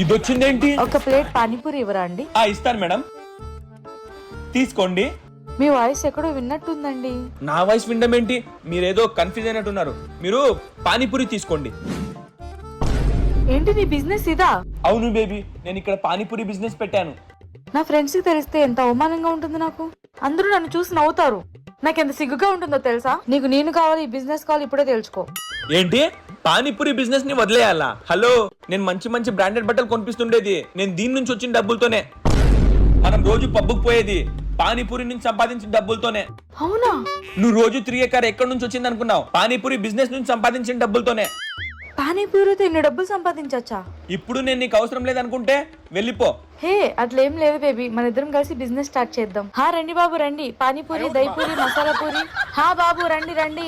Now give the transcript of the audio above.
ఇది వచ్చిందేంటి? ఒక ప్లేట్ పానీపూరి ఇవ్వరా అండి? ఇస్తాను మేడం, తీసుకోండి. మీ వాయిస్ ఎక్కడో విన్నట్టుందండి. నా వాయిస్ వినడం ఏంటి? మీరేదో కన్ఫ్యూజ్ అయినట్టున్నారు. మీరు పానీపూరి తీసుకోండి. ఏంటి నీ బిజినెస్ ఇదా? అవును బేబీ, నేను ఇక్కడ పానీపూరి బిజినెస్ పెట్టాను. నా ఫ్రెండ్స్ కి తెలిస్తే ఎంత అవమానంగా ఉంటుంది నాకు. అందరూ నన్ను చూసి నవ్వుతారు. నాకెంత సిగ్గుగా ఉంటుందో తెలుసా? నీకు నేను కావాలి, ఈ బిజినెస్ కావాలి, ఇప్పుడే తెలుసుకో. ఏంటి పానీపూరి బిజినెస్ ని వదిలేయాలా? హలో, నేను మంచి మంచి బ్రాండెడ్ బట్టలు కొనిపిస్తుండేది నేను దీని నుంచి వచ్చిన డబ్బులతోనే. మనం రోజు పబ్బుకు పోయేది పానీపూరి నుంచి సంపాదించిన డబ్బులతోనే. అవునా? నువ్వు రోజు 3 ఎకర్ ఎక్కడి నుంచి వచ్చింది అనుకున్నావు? పానీపూరి బిజినెస్ నుంచి సంపాదించిన డబ్బులతోనే. పానీపూరితో ఇన్ని డబ్బులు సంపాదించచ్చా? ఇప్పుడు నేను నీకు అవసరం లేదనుకుంటే వెళ్ళిపో. హే, అట్లేం లేదు బేబీ, మన ఇద్దరం కలిసి బిజినెస్ స్టార్ట్ చేద్దాం. రండి బాబు రండి, పానీపూరి, దహిపూరి, మసాలా పూరి. బాబు రండి రండి.